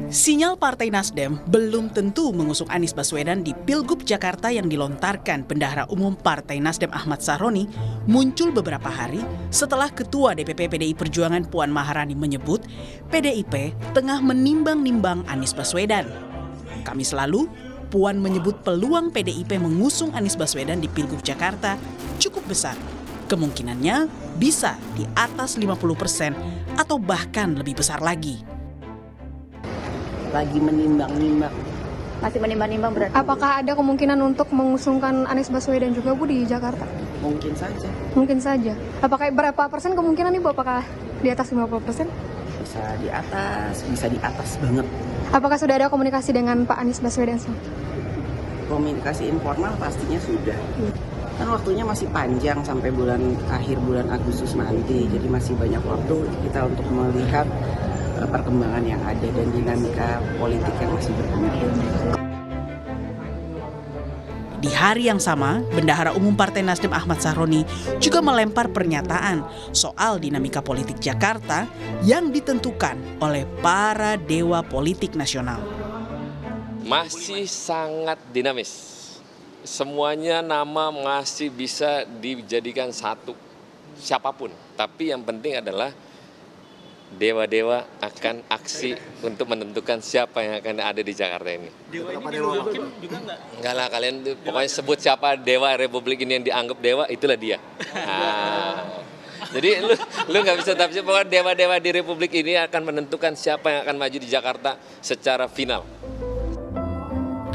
Sinyal Partai Nasdem belum tentu mengusung Anies Baswedan di Pilgub Jakarta yang dilontarkan Bendahara Umum Partai Nasdem Ahmad Sahroni muncul beberapa hari setelah Ketua DPP PDI Perjuangan Puan Maharani menyebut PDIP tengah menimbang-nimbang Anies Baswedan. Kamis lalu, Puan menyebut peluang PDIP mengusung Anies Baswedan di Pilgub Jakarta cukup besar. Kemungkinannya bisa di atas 50% atau bahkan lebih besar lagi. Lagi menimbang-nimbang. Masih menimbang-nimbang berarti. Apakah ada kemungkinan untuk mengusungkan Anies Baswedan juga Bu di Jakarta? Mungkin saja. Mungkin saja. Apakah berapa persen kemungkinan nih Bu? Apakah di atas 50%? Bisa di atas banget. Apakah sudah ada komunikasi dengan Pak Anies Baswedan? Komunikasi informal pastinya sudah. Kan waktunya masih panjang sampai akhir bulan Agustus nanti. Jadi masih banyak waktu kita untuk melihat perkembangan yang ada dan dinamika politik yang masih berkembang. Di hari yang sama, Bendahara Umum Partai Nasdem Ahmad Sahroni juga melempar pernyataan soal dinamika politik Jakarta yang ditentukan oleh para dewa politik nasional. Masih sangat dinamis. Semuanya nama masih bisa dijadikan satu, siapapun. Tapi yang penting adalah dewa-dewa akan aksi untuk menentukan siapa yang akan ada di Jakarta ini. Dewa ini juga Enggak lah, kalian pokoknya sebut siapa dewa Republik ini yang dianggap dewa, itulah dia. Jadi lu nggak bisa tafsir, pokoknya dewa-dewa di Republik ini akan menentukan siapa yang akan maju di Jakarta secara final.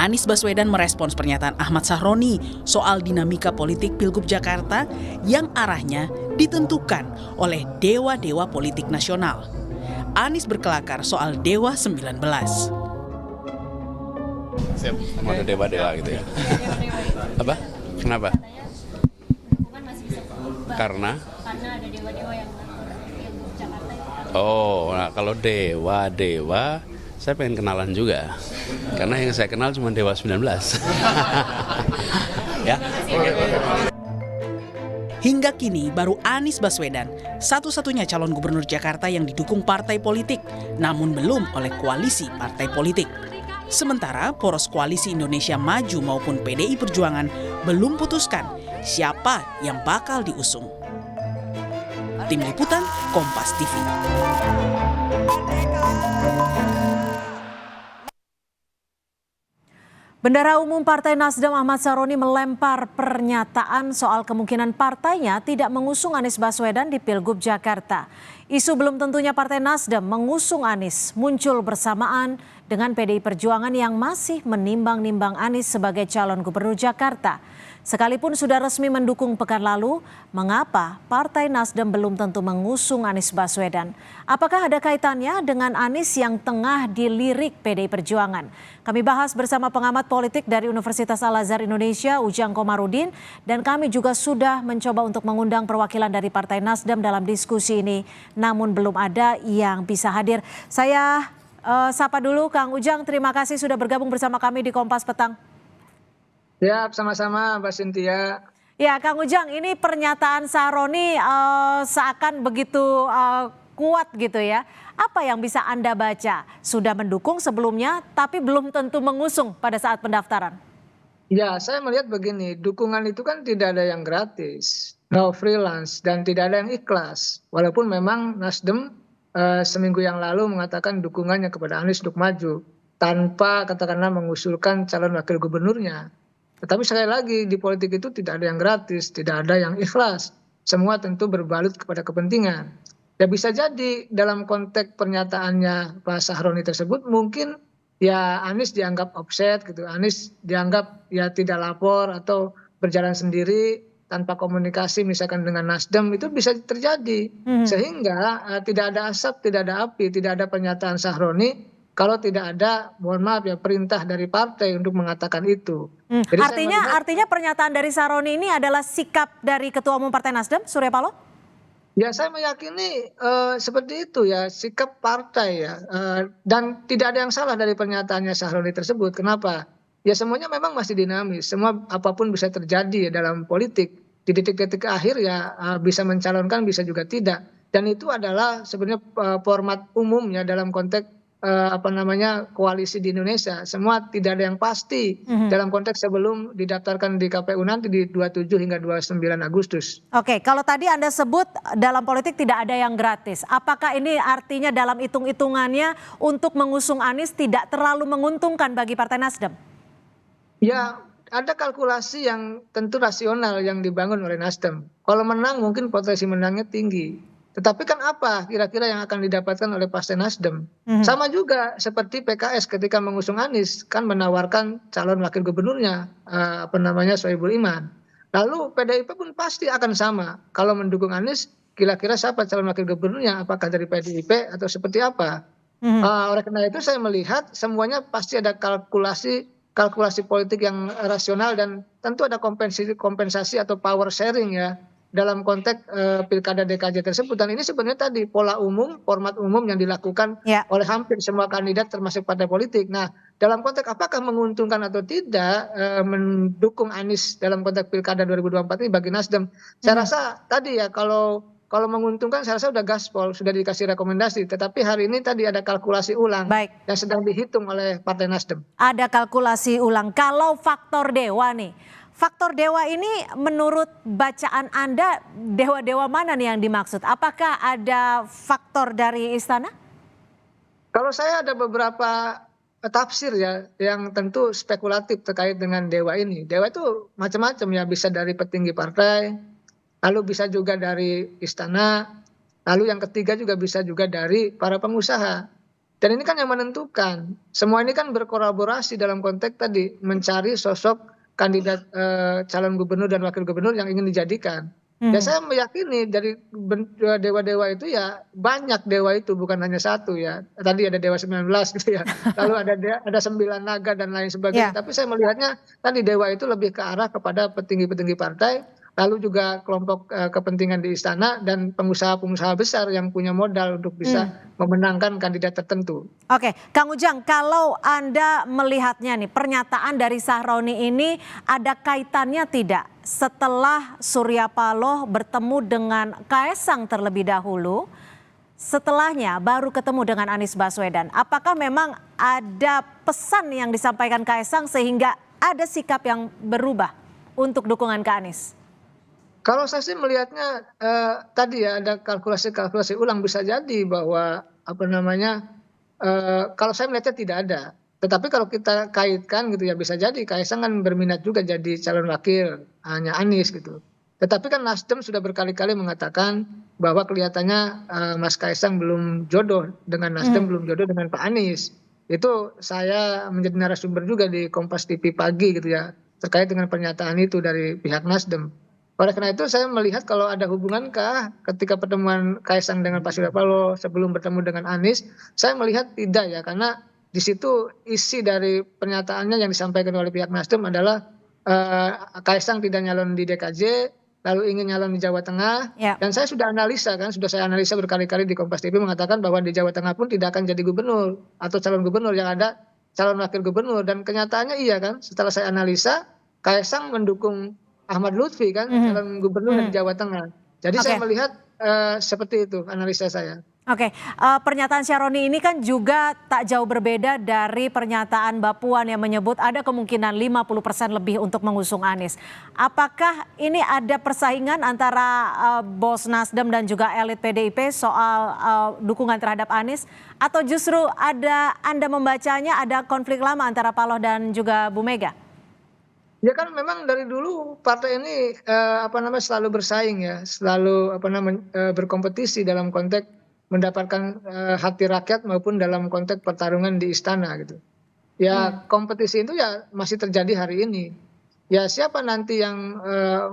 Anies Baswedan merespons pernyataan Ahmad Sahroni soal dinamika politik Pilgub Jakarta yang arahnya ditentukan oleh dewa-dewa politik nasional. Anies berkelakar soal Dewa 19. Siap, mau ada dewa-dewa gitu ya. Apa? Kenapa? Karena ada dewa-dewa yang Pilgub Jakarta itu. Oh, nah kalau dewa-dewa saya pengen kenalan juga. Karena yang saya kenal cuma Dewa 19. Ya. Hingga kini baru Anies Baswedan, satu-satunya calon gubernur Jakarta yang didukung partai politik, namun belum oleh koalisi partai politik. Sementara poros koalisi Indonesia Maju maupun PDI Perjuangan belum putuskan siapa yang bakal diusung. Tim Liputan, Kompas TV. Bendahara Umum Partai Nasdem Ahmad Sahroni melempar pernyataan soal kemungkinan partainya tidak mengusung Anies Baswedan di Pilgub Jakarta. Isu belum tentunya Partai Nasdem mengusung Anies muncul bersamaan dengan PDI Perjuangan yang masih menimbang-nimbang Anies sebagai calon gubernur Jakarta. Sekalipun sudah resmi mendukung pekan lalu, mengapa Partai Nasdem belum tentu mengusung Anies Baswedan? Apakah ada kaitannya dengan Anies yang tengah dilirik PDI Perjuangan? Kami bahas bersama pengamat politik dari Universitas Al-Azhar Indonesia, Ujang Komarudin, dan kami juga sudah mencoba untuk mengundang perwakilan dari Partai Nasdem dalam diskusi ini, namun belum ada yang bisa hadir. Saya sapa dulu Kang Ujang, terima kasih sudah bergabung bersama kami di Kompas Petang. Ya, sama-sama Mbak Cynthia. Ya, Kang Ujang, ini pernyataan Sahroni seakan begitu kuat gitu ya. Apa yang bisa Anda baca? Sudah mendukung sebelumnya, tapi belum tentu mengusung pada saat pendaftaran. Ya, saya melihat begini, dukungan itu kan tidak ada yang gratis, no freelance, dan tidak ada yang ikhlas. Walaupun memang Nasdem seminggu yang lalu mengatakan dukungannya kepada Anies untuk maju, tanpa katakanlah mengusulkan calon wakil gubernurnya. Tetapi sekali lagi di politik itu tidak ada yang gratis, tidak ada yang ikhlas. Semua tentu berbalut kepada kepentingan. Ya bisa jadi dalam konteks pernyataannya Pak Sahroni tersebut mungkin ya Anies dianggap offset gitu. Anies dianggap ya tidak lapor atau berjalan sendiri tanpa komunikasi misalkan dengan Nasdem, itu bisa terjadi. Sehingga tidak ada asap, tidak ada api, tidak ada pernyataan Sahroni kalau tidak ada, mohon maaf ya, perintah dari partai untuk mengatakan itu. Jadi artinya pernyataan dari Sahroni ini adalah sikap dari Ketua Umum Partai Nasdem, Surya Paloh? Ya saya meyakini seperti itu ya, sikap partai ya. Dan tidak ada yang salah dari pernyataannya Sahroni tersebut. Kenapa? Ya semuanya memang masih dinamis. Semua apapun bisa terjadi ya dalam politik. Di detik-detik akhir ya bisa mencalonkan, bisa juga tidak. Dan itu adalah sebenarnya format umumnya dalam konteks koalisi di Indonesia. Semua tidak ada yang pasti dalam konteks sebelum didaftarkan di KPU nanti di 27 hingga 29 Agustus. Oke, kalau tadi Anda sebut dalam politik tidak ada yang gratis. Apakah ini artinya dalam hitung-hitungannya untuk mengusung Anies tidak terlalu menguntungkan bagi Partai Nasdem? Ya, ada kalkulasi yang tentu rasional yang dibangun oleh Nasdem. Kalau menang mungkin potensi menangnya tinggi. Tetapi kan apa kira-kira yang akan didapatkan oleh Partai Nasdem? Sama juga seperti PKS ketika mengusung Anies, kan menawarkan calon wakil gubernurnya, Soebul Iman. Lalu PDIP pun pasti akan sama. Kalau mendukung Anies, kira-kira siapa calon wakil gubernurnya? Apakah dari PDIP atau seperti apa? Oleh karena itu saya melihat semuanya pasti ada kalkulasi politik yang rasional dan tentu ada kompensasi atau power sharing ya dalam konteks pilkada DKJ tersebut. Dan ini sebenarnya tadi format umum yang dilakukan oleh hampir semua kandidat termasuk partai politik. Nah, dalam konteks apakah menguntungkan atau tidak mendukung Anies dalam konteks pilkada 2024 ini bagi Nasdem? Saya rasa tadi ya kalau menguntungkan saya rasa sudah gaspol, sudah dikasih rekomendasi. Tetapi hari ini tadi ada kalkulasi ulang yang sedang dihitung oleh Partai Nasdem. Ada kalkulasi ulang. Kalau faktor dewa nih, faktor dewa ini menurut bacaan Anda dewa-dewa mana nih yang dimaksud? Apakah ada faktor dari istana? Kalau saya ada beberapa tafsir ya yang tentu spekulatif terkait dengan dewa ini. Dewa itu macam-macam ya, bisa dari petinggi partai, lalu bisa juga dari istana, lalu yang ketiga juga bisa juga dari para pengusaha. Dan ini kan yang menentukan. Semua ini kan berkolaborasi dalam konteks tadi mencari sosok kandidat calon gubernur dan wakil gubernur yang ingin dijadikan. Ya saya meyakini dari dewa-dewa itu ya banyak dewa itu, bukan hanya satu ya. Tadi ada dewa 19 gitu ya. Lalu ada 9 naga dan lain sebagainya. Tapi saya melihatnya tadi dewa itu lebih ke arah kepada petinggi-petinggi partai, lalu juga kelompok kepentingan di istana dan pengusaha-pengusaha besar yang punya modal untuk bisa memenangkan kandidat tertentu. Oke, Kang Ujang, kalau Anda melihatnya nih, pernyataan dari Sahroni ini ada kaitannya tidak setelah Surya Paloh bertemu dengan Kaesang terlebih dahulu, setelahnya baru ketemu dengan Anies Baswedan? Apakah memang ada pesan yang disampaikan Kaesang sehingga ada sikap yang berubah untuk dukungan ke Anies? Kalau saya sih melihatnya tadi ya ada kalkulasi ulang, bisa jadi bahwa kalau saya melihatnya tidak ada. Tetapi kalau kita kaitkan gitu ya bisa jadi Kaesang kan berminat juga jadi calon wakil hanya Anies gitu. Tetapi kan Nasdem sudah berkali-kali mengatakan bahwa kelihatannya Mas Kaesang belum jodoh dengan Nasdem, belum jodoh dengan Pak Anies. Itu saya menjadi narasumber juga di Kompas TV pagi gitu ya terkait dengan pernyataan itu dari pihak Nasdem. Oleh karena itu saya melihat kalau ada hubungankah ketika pertemuan Kaesang dengan Pak Surya Paloh sebelum bertemu dengan Anies, saya melihat tidak ya, karena di situ isi dari pernyataannya yang disampaikan oleh pihak Nasdem adalah Kaesang tidak nyalon di DKJ, lalu ingin nyalon di Jawa Tengah. Dan saya sudah saya analisa berkali-kali di Kompas TV mengatakan bahwa di Jawa Tengah pun tidak akan jadi gubernur atau calon gubernur, yang ada calon wakil gubernur. Dan kenyataannya iya kan, setelah saya analisa Kaesang mendukung Ahmad Lutfi kan calon gubernur di Jawa Tengah. Jadi saya melihat seperti itu analisa saya. Oke, pernyataan Sahroni ini kan juga tak jauh berbeda dari pernyataan Mbak Puan yang menyebut ada kemungkinan 50% lebih untuk mengusung Anies. Apakah ini ada persaingan antara bos Nasdem dan juga elit PDIP soal dukungan terhadap Anies? Atau justru Anda membacanya ada konflik lama antara Paloh dan juga Bu Mega? Ya kan memang dari dulu partai ini selalu bersaing ya, selalu berkompetisi dalam konteks mendapatkan hati rakyat maupun dalam konteks pertarungan di istana gitu. Ya kompetisi itu ya masih terjadi hari ini. Ya siapa nanti yang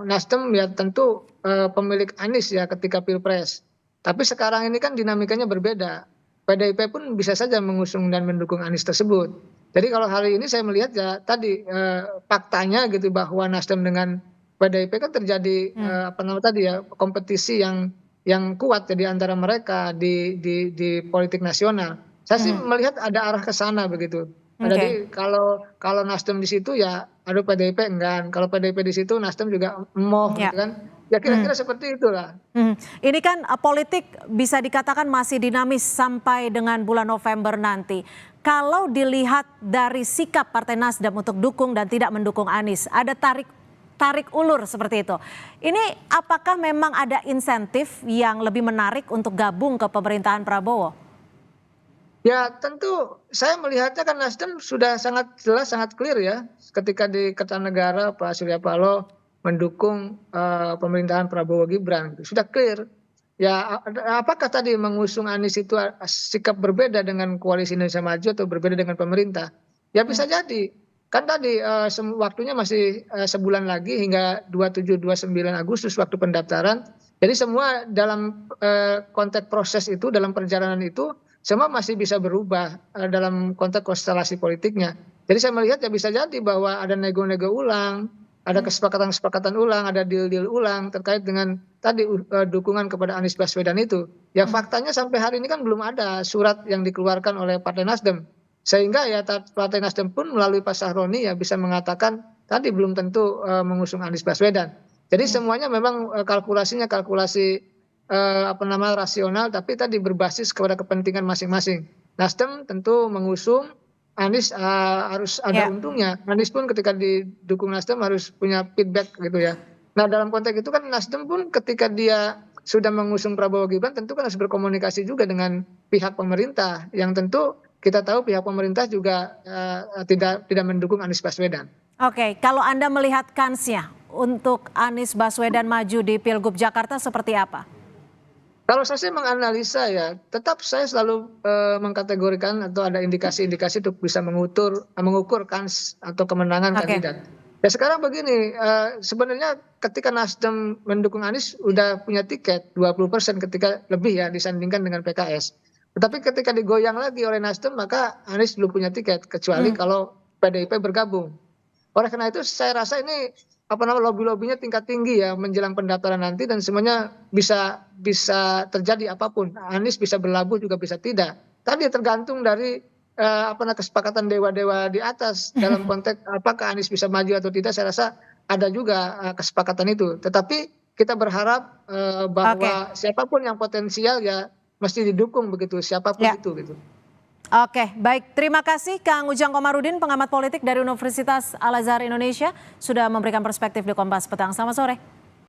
Nasdem ya tentu pemilik Anies ya ketika Pilpres. Tapi sekarang ini kan dinamikanya berbeda. PDIP pun bisa saja mengusung dan mendukung Anies tersebut. Jadi kalau hari ini saya melihat ya tadi faktanya gitu bahwa Nasdem dengan PDIP kan terjadi kompetisi yang kuat jadi antara mereka di politik nasional. Saya sih melihat ada arah ke sana begitu. Jadi kalau Nasdem di situ ya aduh PDIP enggan, kalau PDIP di situ Nasdem juga emoh gitu kan. Ya kira-kira seperti itulah. Ini kan politik bisa dikatakan masih dinamis sampai dengan bulan November nanti. Kalau dilihat dari sikap Partai Nasdem untuk dukung dan tidak mendukung Anies, ada tarik ulur seperti itu. Ini apakah memang ada insentif yang lebih menarik untuk gabung ke pemerintahan Prabowo? Ya tentu saya melihatnya kan Nasdem sudah sangat jelas, sangat clear ya. Ketika di Kertanegara Pak Surya Paloh mendukung pemerintahan Prabowo Gibran. Sudah clear. Ya apakah tadi mengusung Anies itu sikap berbeda dengan Koalisi Indonesia Maju atau berbeda dengan pemerintah? Ya bisa jadi. Kan tadi waktunya masih sebulan lagi hingga 27-29 Agustus waktu pendaftaran. Jadi semua dalam konteks proses itu, dalam perjalanan itu, semua masih bisa berubah dalam konteks konstelasi politiknya. Jadi saya melihat ya bisa jadi bahwa ada nego-nego ulang, ada kesepakatan-kesepakatan ulang, ada deal-deal ulang terkait dengan tadi dukungan kepada Anies Baswedan itu. Ya faktanya sampai hari ini kan belum ada surat yang dikeluarkan oleh Partai Nasdem. Sehingga ya Partai Nasdem pun melalui Pak Sahroni ya bisa mengatakan tadi belum tentu mengusung Anies Baswedan. Jadi semuanya memang kalkulasinya kalkulasi rasional, tapi tadi berbasis kepada kepentingan masing-masing. Nasdem tentu mengusung, Anies harus ada untungnya. Anies pun ketika didukung Nasdem harus punya feedback gitu ya. Nah dalam konteks itu kan Nasdem pun ketika dia sudah mengusung Prabowo Gibran tentu kan harus berkomunikasi juga dengan pihak pemerintah yang tentu kita tahu pihak pemerintah juga tidak mendukung Anies Baswedan. Oke, kalau Anda melihat kansnya untuk Anies Baswedan maju di Pilgub Jakarta seperti apa? Kalau saya sih menganalisa ya, tetap saya selalu mengkategorikan atau ada indikasi-indikasi untuk bisa mengukur kans atau kemenangan kandidat. Ya sekarang begini, sebenarnya ketika Nasdem mendukung Anies udah punya tiket 20% ketika lebih ya disandingkan dengan PKS. Tetapi ketika digoyang lagi oleh Nasdem maka Anies belum punya tiket kecuali kalau PDIP bergabung. Oleh karena itu saya rasa ini lobby-lobbynya tingkat tinggi ya menjelang pendaftaran nanti dan semuanya bisa terjadi apapun. Anies bisa berlabuh juga bisa tidak. Tadi tergantung dari kesepakatan dewa-dewa di atas dalam konteks apakah Anies bisa maju atau tidak. Saya rasa ada juga kesepakatan itu. Tetapi kita berharap bahwa siapapun yang potensial ya mesti didukung begitu siapapun itu gitu. Oke, baik. Terima kasih Kang Ujang Komarudin, pengamat politik dari Universitas Al Azhar Indonesia, sudah memberikan perspektif di Kompas Petang. Selamat sore.